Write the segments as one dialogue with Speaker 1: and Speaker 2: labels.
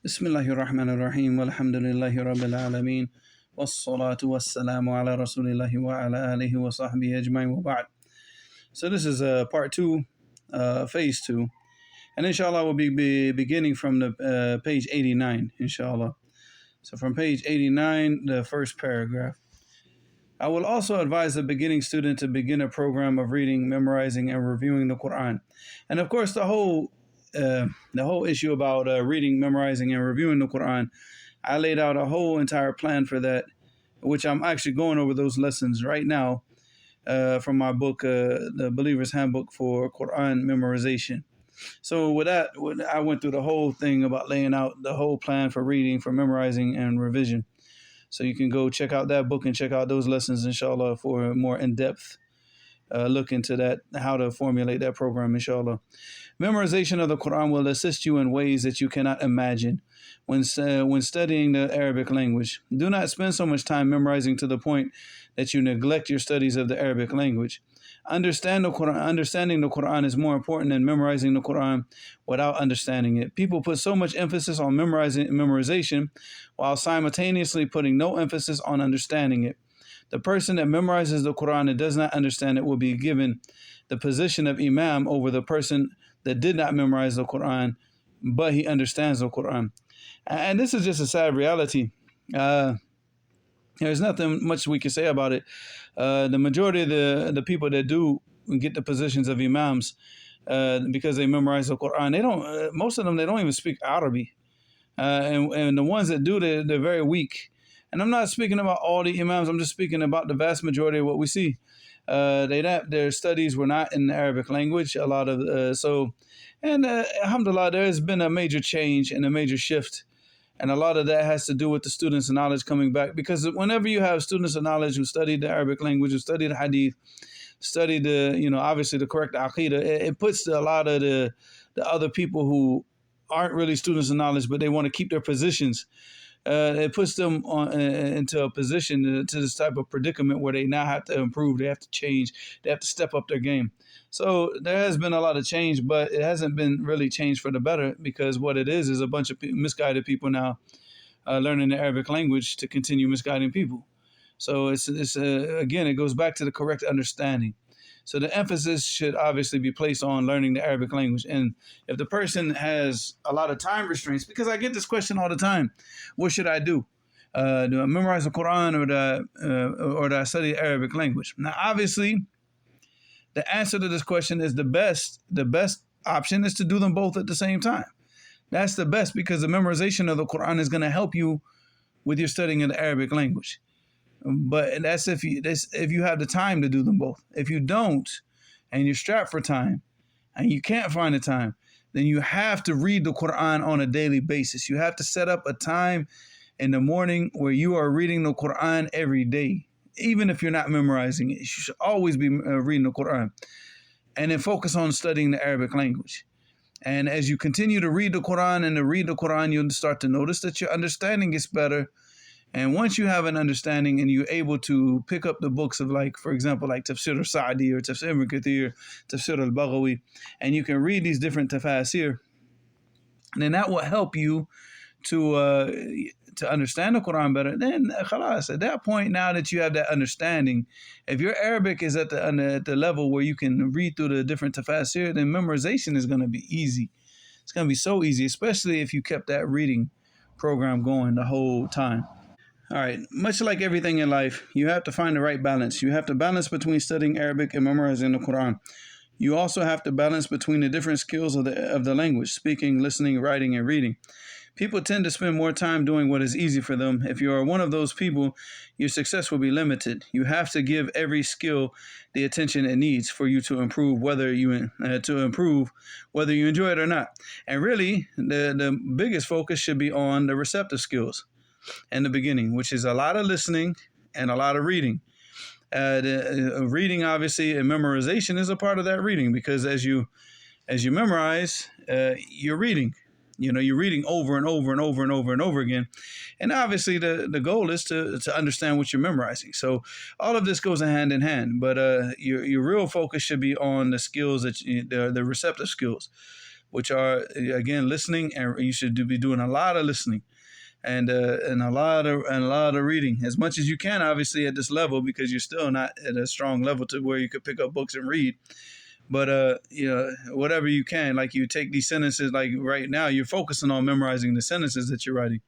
Speaker 1: بسم الله الرحمن الرحيم والحمد لله رب العالمين والصلاة والسلام على رسول الله وعلى آله وصحبه أجمعين وبعد. So this is part two, phase two. And inshallah we'll be beginning from the page 89, inshallah. So from page 89, the first paragraph. I will also advise the beginning student to begin a program of reading, memorizing, and reviewing the Quran. And of course, the whole issue about reading, memorizing, and reviewing the Quran, I laid out a whole entire plan for that, which I'm actually going over those lessons right now from my book, The Believer's Handbook for Quran Memorization. So with that, I went through the whole thing about laying out the whole plan for reading, for memorizing, and revision. So you can go check out that book and check out those lessons, inshallah, for a more in-depth look into that, how to formulate that program, inshallah. Memorization of the Quran will assist you in ways that you cannot imagine when studying the Arabic language. Do not spend so much time memorizing to the point that you neglect your studies of the Arabic language. Understanding the Quran is more important than memorizing the Quran without understanding it. People put so much emphasis on memorization while simultaneously putting no emphasis on understanding it. The person that memorizes the Quran and does not understand it will be given the position of Imam over the person that did not memorize the Quran, but he understands the Quran. And this is just a sad reality. There's nothing much we can say about it. The majority of the people that do get the positions of Imams because they memorize the Quran, most of them, they don't even speak Arabic. And the ones that do, they're very weak. And I'm not speaking about all the Imams. I'm just speaking about the vast majority of what we see. Their studies were not in the Arabic language. A lot of alhamdulillah, there has been a major change and a major shift. And a lot of that has to do with the students of knowledge coming back. Because whenever you have students of knowledge who study the Arabic language, who study the hadith, study obviously the correct aqidah, it puts a lot of the other people who aren't really students of knowledge, but they want to keep their positions. It puts them into a position to this type of predicament where they now have to improve, they have to change, they have to step up their game. So there has been a lot of change, but it hasn't been really changed for the better, because what it is a bunch of misguided people now learning the Arabic language to continue misguiding people. So it's again, it goes back to the correct understanding. So the emphasis should obviously be placed on learning the Arabic language. And if the person has a lot of time restraints, because I get this question all the time, what should I do? Do I memorize the Quran or do I study the Arabic language? Now, obviously, the answer to this question is the best option is to do them both at the same time. That's the best, because the memorization of the Quran is going to help you with your studying of the Arabic language. But that's if you have the time to do them both. If you don't, and you're strapped for time, and you can't find the time, then you have to read the Quran on a daily basis. You have to set up a time in the morning where you are reading the Quran every day. Even if you're not memorizing it, you should always be reading the Quran. And then focus on studying the Arabic language. And as you continue to read the Quran you'll start to notice that your understanding gets better. And once you have an understanding and you're able to pick up the books of, like, for example, like Tafsir al-Sa'di or Tafsir ibn Kathir, Tafsir al-Baghawi, and you can read these different tafasir, then that will help you to understand the Quran better. Then, khalas, at that point, now that you have that understanding, if your Arabic is at the level where you can read through the different tafasir, then memorization is going to be easy. It's going to be so easy, especially if you kept that reading program going the whole time. All right, much like everything in life, you have to find the right balance. You have to balance between studying Arabic and memorizing the Quran. You also have to balance between the different skills of the language: speaking, listening, writing, and reading. People tend to spend more time doing what is easy for them. If you are one of those people, your success will be limited. You have to give every skill the attention it needs for you to improve, whether you enjoy it or not. And really, the biggest focus should be on the receptive skills in the beginning, which is a lot of listening and a lot of reading. Reading, obviously, and memorization is a part of that reading, because as you memorize, you're reading. You're reading over and over and over and over and over again. And obviously the goal is to understand what you're memorizing. So all of this goes hand in hand. But your real focus should be on the skills, the receptive skills. which are again listening, and you should be doing a lot of listening and a lot of reading as much as you can, obviously at this level, because you're still not at a strong level to where you could pick up books and read. But whatever you can, like you take these sentences, like right now you're focusing on memorizing the sentences that you're writing.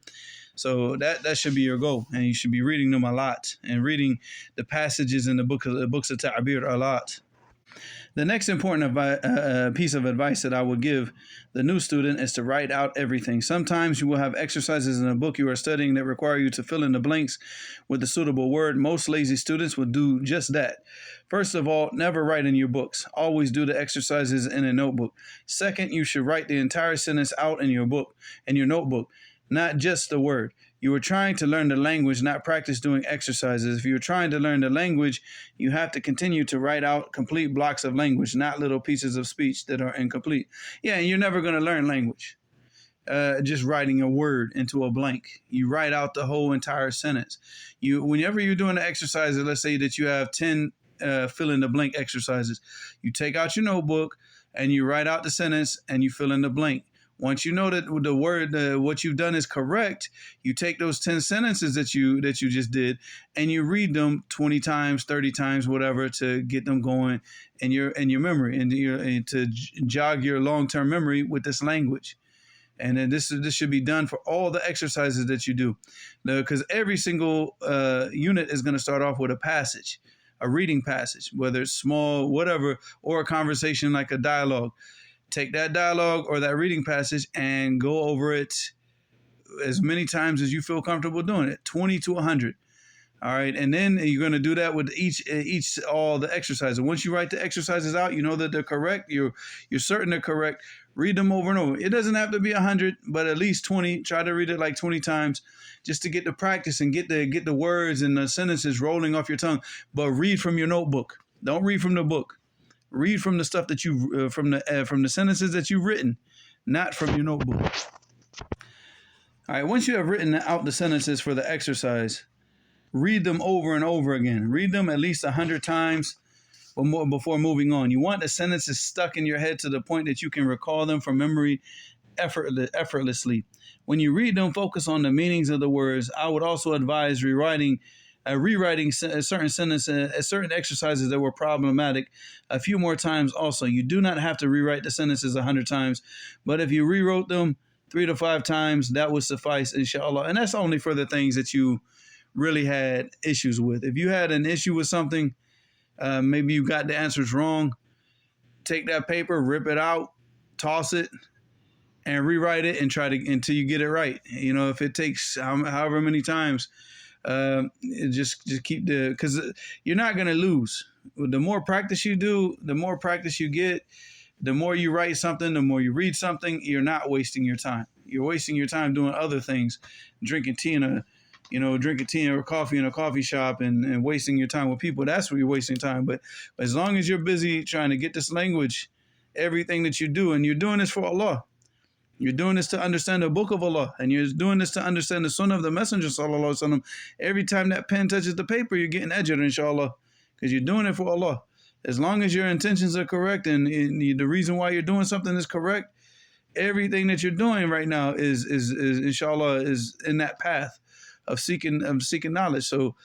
Speaker 1: So that should be your goal, and you should be reading them a lot and reading the passages in the books of Ta'bir a lot. The next important piece of advice that I would give the new student is to write out everything. Sometimes you will have exercises in a book you are studying that require you to fill in the blanks with a suitable word. Most lazy students will do just that. First of all, never write in your books. Always do the exercises in a notebook. Second, you should write the entire sentence out in your notebook, not just the word. You are trying to learn the language, not practice doing exercises. If you're trying to learn the language, you have to continue to write out complete blocks of language, not little pieces of speech that are incomplete. Yeah, and you're never going to learn language just writing a word into a blank. You write out the whole entire sentence. Whenever you're doing the exercises, let's say that you have 10 fill in the blank exercises. You take out your notebook and you write out the sentence and you fill in the blank. Once you know that the word, what you've done is correct, you take those 10 sentences that you just did and you read them 20 times, 30 times, whatever, to get them going in your memory and to jog your long-term memory with this language. And then this should be done for all the exercises that you do, because every single unit is going to start off with a passage, a reading passage, whether it's small, whatever, or a conversation like a dialogue. Take that dialogue or that reading passage and go over it as many times as you feel comfortable doing it, 20 to 100. All right. And then you're going to do that with all the exercises. Once you write the exercises out, you know that they're correct. You're certain they're correct. Read them over and over. It doesn't have to be 100, but at least 20. Try to read it like 20 times just to get the practice and get the words and the sentences rolling off your tongue. But read from your notebook. Don't read from the book. Read from the stuff that you from the sentences that you've written, not from your notebook. All right. Once you have written out the sentences for the exercise, read them over and over again. Read them at least 100 times or more before moving on. You want the sentences stuck in your head to the point that you can recall them from memory effortlessly. When you read them, focus on the meanings of the words. I would also advise rewriting certain sentences, certain exercises that were problematic a few more times also. You do not have to rewrite the sentences 100 times, but if you rewrote them 3 to 5 times, that would suffice, inshallah. And that's only for the things that you really had issues with. If you had an issue with something, maybe you got the answers wrong, take that paper, rip it out, toss it, and rewrite it and try to until you get it right. You know, if it takes however many times, just keep because you're not going to lose. The more practice you do, the more practice you get, the more you write something, the more you read something, you're not wasting your time. You're wasting your time doing other things, drinking tea or coffee in a coffee shop and wasting your time with people. That's where you're wasting time. But as long as you're busy trying to get this language, everything that you do, and you're doing this for Allah, you're doing this to understand the book of Allah, and you're doing this to understand the sunnah of the Messenger, sallallahu alaihi wasallam. Every time that pen touches the paper, you're getting ajr, inshallah, because you're doing it for Allah. As long as your intentions are correct and the reason why you're doing something is correct, everything that you're doing right now is inshallah is in that path of seeking knowledge. So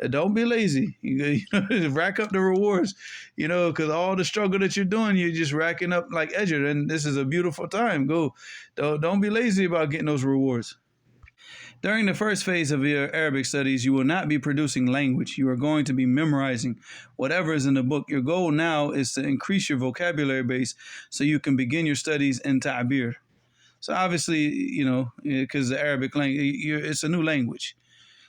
Speaker 1: don't be lazy. You rack up the rewards, because all the struggle that you're doing, you're just racking up like ajr, and this is a beautiful time. Don't be lazy about getting those rewards. During the first phase of your Arabic studies, you will not be producing language. You are going to be memorizing whatever is in the book. Your goal now is to increase your vocabulary base so you can begin your studies in Ta'bir. So obviously, because the Arabic language, it's a new language.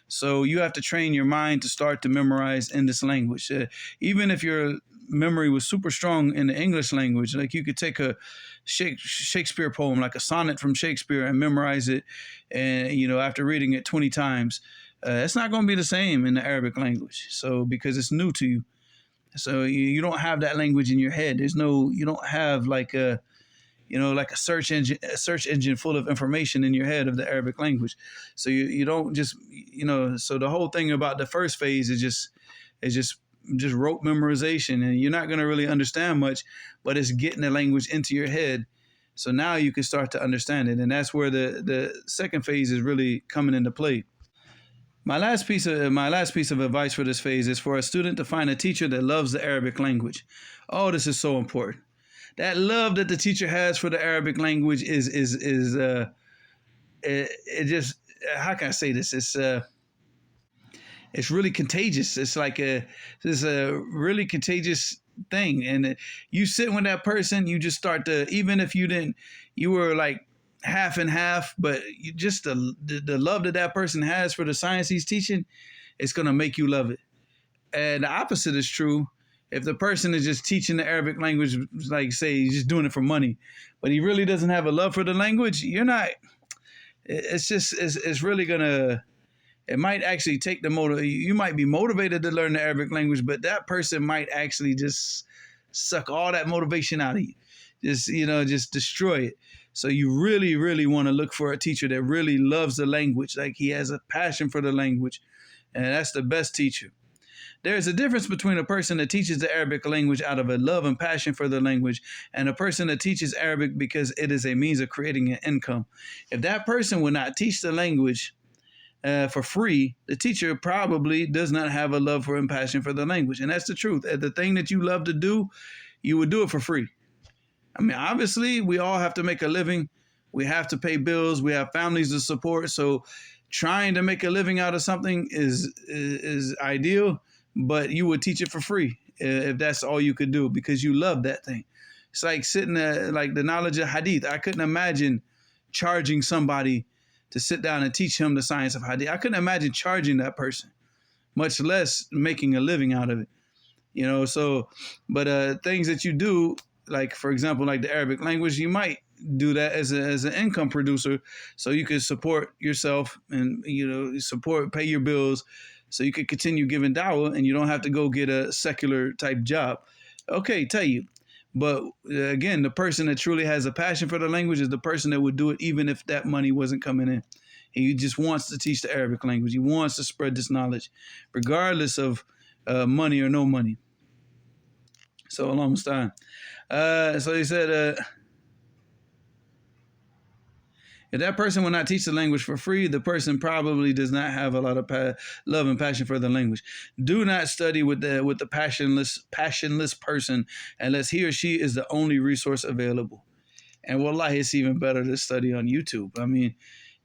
Speaker 1: So you have to train your mind to start to memorize in this language. Even if your memory was super strong in the English language, like you could take a Shakespeare poem, like a sonnet from Shakespeare, and memorize it, and after reading it 20 times, it's not going to be the same in the Arabic language. So because it's new to you, so you don't have that language in your head. You don't have like a search engine full of information in your head of the Arabic language. So you don't just, so the whole thing about the first phase is just rote memorization, and you're not going to really understand much, but it's getting the language into your head So now you can start to understand it, and that's where the second phase is really coming into play. My last piece of advice for this phase is for a student to find a teacher that loves the Arabic language. Oh, this is so important. That love that the teacher has for the Arabic language is it just, how can I say this? It's really contagious. It's a really contagious thing. And you sit with that person, you just start to, even if you were like half and half, but you just the love that that person has for the science he's teaching, it's gonna make you love it. And the opposite is true. If the person is just teaching the Arabic language, like say he's just doing it for money, but he really doesn't have a love for the language, you're not. It's really gonna. It might actually take the motive. You might be motivated to learn the Arabic language, but that person might actually just suck all that motivation out of you. Just destroy it. So you really, really want to look for a teacher that really loves the language, like he has a passion for the language, and that's the best teacher. There's a difference between a person that teaches the Arabic language out of a love and passion for the language and a person that teaches Arabic because it is a means of creating an income. If that person would not teach the language for free, the teacher probably does not have a love for and passion for the language. And that's the truth. The thing that you love to do, you would do it for free. I mean, obviously, we all have to make a living. We have to pay bills. We have families to support. So trying to make a living out of something is ideal, but you would teach it for free if that's all you could do because you love that thing. It's like sitting there, like the knowledge of hadith. I couldn't imagine charging somebody to sit down and teach him the science of hadith. I couldn't imagine charging that person, much less making a living out of it. But things that you do, like for example, like the Arabic language, you might do that as an income producer, so you can support yourself and pay your bills, so you can continue giving dawah and you don't have to go get a secular type job. Okay, tell you. But again, the person that truly has a passion for the language is the person that would do it even if that money wasn't coming in. He just wants to teach the Arabic language. He wants to spread this knowledge, regardless of money or no money. So Allah musta'an. So he said, if that person will not teach the language for free, the person probably does not have a lot of love and passion for the language. Do not study with the passionless person unless he or she is the only resource available. And wallahi, it's even better to study on YouTube. I mean,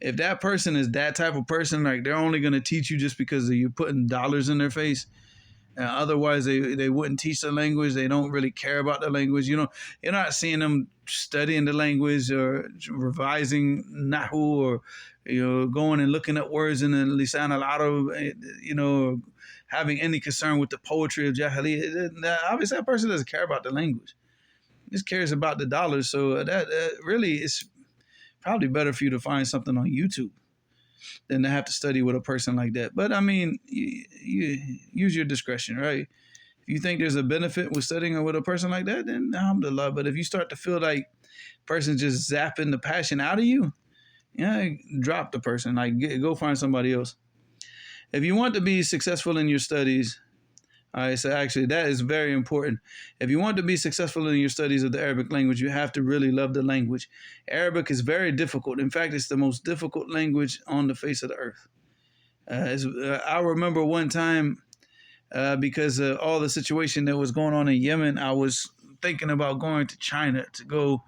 Speaker 1: if that person is that type of person, like they're only going to teach you just because you're putting dollars in their face. Otherwise, they wouldn't teach the language. They don't really care about the language. You're not seeing them studying the language or revising nahu or going and looking at words in the lisan al-arab. Having any concern with the poetry of jahiliyyah. Obviously, that person doesn't care about the language. He just cares about the dollars. So that really is probably better for you to find something on YouTube than to have to study with a person like that. But I mean, you use your discretion, right? If you think there's a benefit with studying with a person like that, then alhamdulillah. But if you start to feel like person's just zapping the passion out of you, drop the person. Like go find somebody else. If you want to be successful in your studies, all right, so actually that is very important. If you want to be successful in your studies of the Arabic language, you have to really love the language. Arabic is very difficult. In fact, it's the most difficult language on the face of the earth. I remember one time, because of all the situation that was going on in Yemen, I was thinking about going to China to go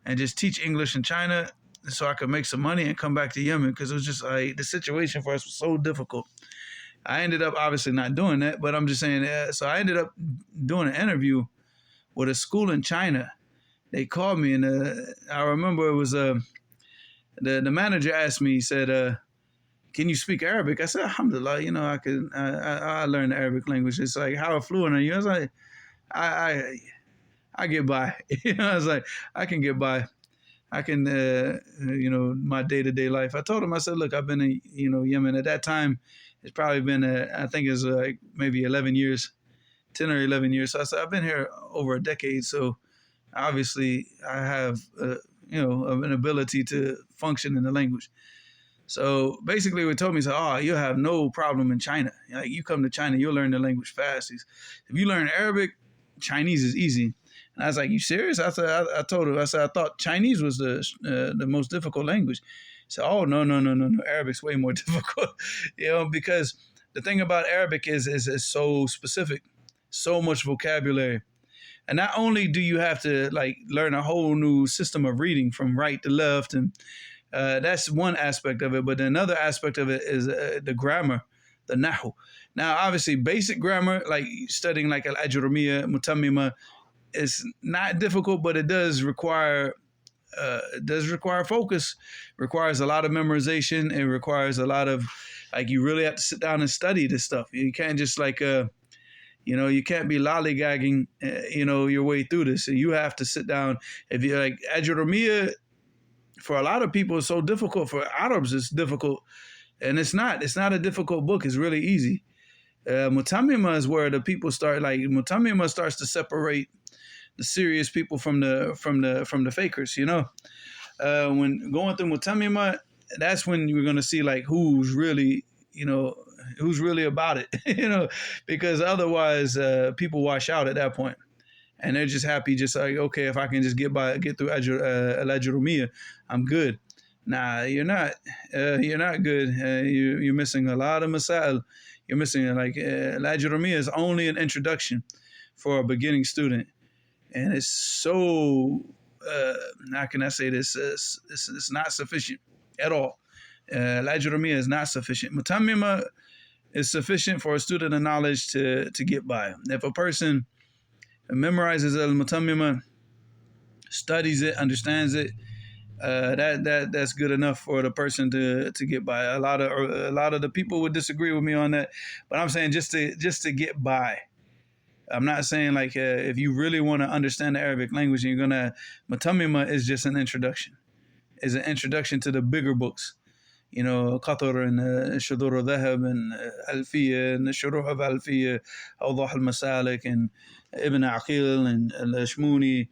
Speaker 1: and just teach English in China so I could make some money and come back to Yemen, because it was just like the situation for us was so difficult. I ended up obviously not doing that, but I'm just saying, so I ended up doing an interview with a school in China. They called me, and I remember it was the manager asked me, he said, can you speak Arabic? I said, alhamdulillah, I learned the Arabic language. It's like, how fluent are you? I was like, I get by. I was like, I can get by. I can, my day-to-day life. I told him, I said, look, I've been in, Yemen at that time. It's probably been, I think it's like maybe 11 years, 10 or 11 years. So I said, I've been here over a decade. So obviously I have, an ability to function in the language. So basically what he told me is, you'll have no problem in China. Like, you come to China, you'll learn the language fast. If you learn Arabic, Chinese is easy. And I was like, "You serious?" I said, I told her, I said, "I thought Chinese was the most difficult language." He said, "Oh, no, no, no, no, no. Arabic's way more difficult." Because the thing about Arabic is so specific, so much vocabulary. And not only do you have to like learn a whole new system of reading from right to left, and that's one aspect of it, but another aspect of it is the grammar, the nahu. Now, obviously, basic grammar, like studying like al-ajrumiyya, mutammima, is not difficult, but it does require focus, requires a lot of memorization. It requires a lot of like you really have to sit down and study this stuff. You can't just like you can't be lollygagging, your way through this. So you have to sit down. If you like Ajurumiyya, for a lot of people, it's so difficult. For Arabs, it's difficult, and it's not. It's not a difficult book. It's really easy. Mutamima is where the people start. Like Mutamima starts to separate the serious people from the fakers. When going through Mutamima, that's when you're gonna see like who's really about it. Because otherwise people wash out at that point, and they're just happy, just like, okay, if I can just get through Al-Ajurumiyya, I'm good. Nah, you're not. You're not good. You're missing a lot of masail. You're missing like Al-Ajurumiyya is only an introduction for a beginning student, and it's so how can I say this? It's not sufficient at all. Al-Ajurumiyya is not sufficient. Mutammima is sufficient for a student of knowledge to get by. If a person memorizes al-Mutammima, studies it, understands it, that's good enough for the person to get by. A lot of the people would disagree with me on that, but I'm saying just to get by. I'm not saying like if you really want to understand the Arabic language, and you're gonna Mutammima is just an introduction. Is an introduction to the bigger books. Qatar and Shudur al-Dhahab and Alfiya and the Shuruh of Alfiya, Awdah al-Masalik and Ibn Aqil and al-Ashmuni.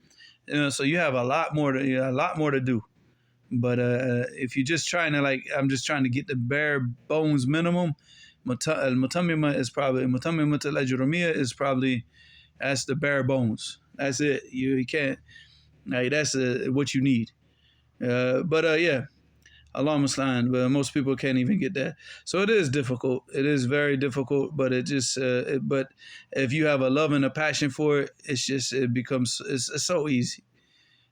Speaker 1: So you have a lot more to do. But if you're just trying to I'm just trying to get the bare bones minimum, Mutammima al-Ajurumiyya is probably, that's the bare bones. That's it. You can't, that's what you need. Yeah. Allah Muslan, but most people can't even get that. So it is difficult. It is very difficult, but but if you have a love and a passion for it, it's so easy.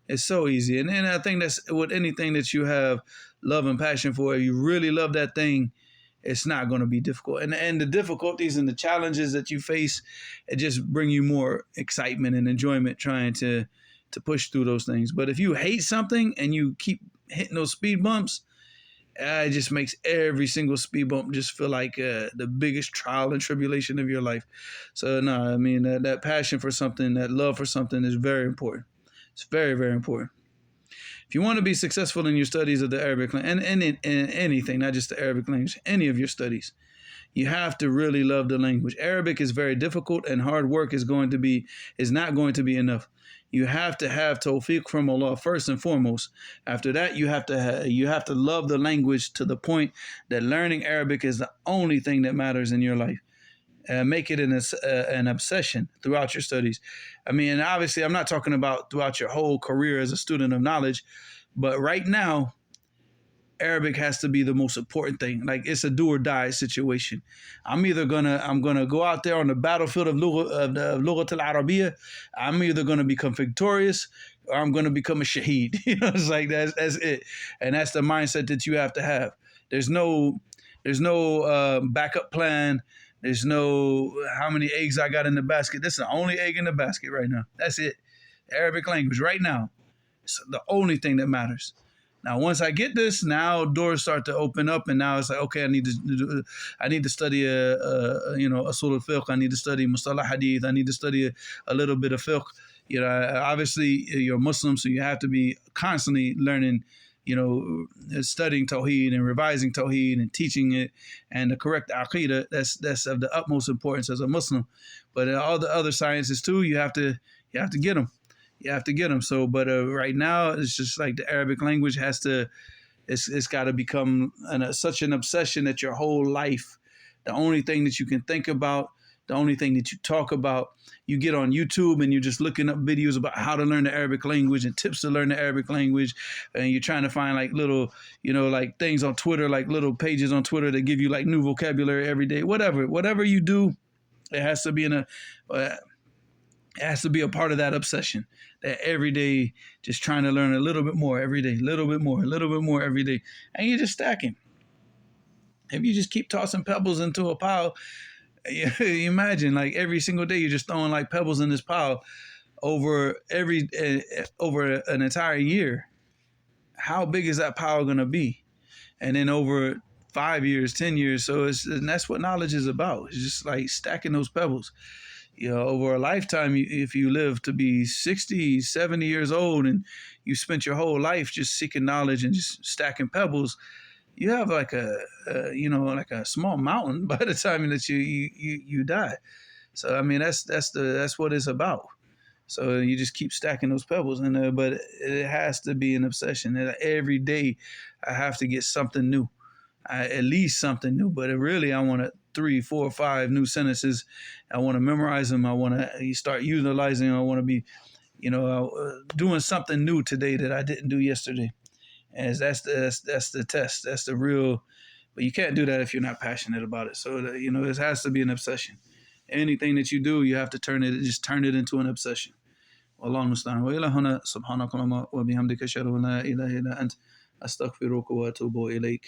Speaker 1: It's so easy. And I think that's with anything that you have love and passion for, if you really love that thing, it's not going to be difficult. And the difficulties and the challenges that you face, it just bring you more excitement and enjoyment trying to push through those things. But if you hate something and you keep hitting those speed bumps, it just makes every single speed bump just feel like the biggest trial and tribulation of your life. So no, I mean that passion for something, that love for something is very important. It's very, very important. If you want to be successful in your studies of the Arabic language, and in anything, not just the Arabic language, any of your studies, you have to really love the language. Arabic is very difficult, and hard work is not going to be enough. You have to have tawfiq from Allah first and foremost. After that, you have to love the language to the point that learning Arabic is the only thing that matters in your life. Make it an obsession throughout your studies. I mean, obviously, I'm not talking about throughout your whole career as a student of knowledge, but right now, Arabic has to be the most important thing. Like it's a do or die situation. I'm gonna go out there on the battlefield of Lughat al-Arabiya. I'm either gonna become victorious or I'm gonna become a shaheed. It's like that's it, and that's the mindset that you have to have. There's no backup plan. There's no how many eggs I got in the basket. This is the only egg in the basket right now. That's it. Arabic language right now. It's the only thing that matters. Now, once I get this, now doors start to open up, and now it's like, okay, I need to study usul al-fiqh. I need to study mustalah hadith. I need to study a little bit of fiqh. Obviously you're Muslim, so you have to be constantly learning, studying tawheed and revising tawheed and teaching it and the correct aqeedah. That's of the utmost importance as a Muslim. But all the other sciences too, you have to get them. You have to get them. So, but right now, it's just like the Arabic language it's got to become such an obsession that your whole life, the only thing that you can think about the only thing that you talk about. You get on YouTube and you're just looking up videos about how to learn the Arabic language and tips to learn the Arabic language, and you're trying to find like little, like things on Twitter, like little pages on Twitter that give you like new vocabulary every day. Whatever you do, it has to be it has to be a part of that obsession, that every day just trying to learn a little bit more every day, little bit more every day, and you're just stacking. If you just keep tossing pebbles into a pile, you imagine like every single day you're just throwing like pebbles in this pile over over an entire year. How big is that pile gonna be? And then over 5 years, 10 years, and that's what knowledge is about. It's just like stacking those pebbles. Over a lifetime, if you live to be 60, 70 years old and you spent your whole life just seeking knowledge and just stacking pebbles, you have like like a small mountain by the time that you die. So I mean that's what it's about. So you just keep stacking those pebbles, but it has to be an obsession. Every day I have to get something new, at least something new. But I want 3, 4, 5 new sentences. I want to memorize them. I want to start utilizing them. I want to be, doing something new today that I didn't do yesterday. As that's the test. That's the real. But you can't do that if you're not passionate about it. So it has to be an obsession. Anything that you do, you have to turn it into an obsession. والله المستعان. وإلى هنا سبحانك اللهم وبحمدك أشهد أن لا إله إلا أنت أستغفرك وأتوب إليك.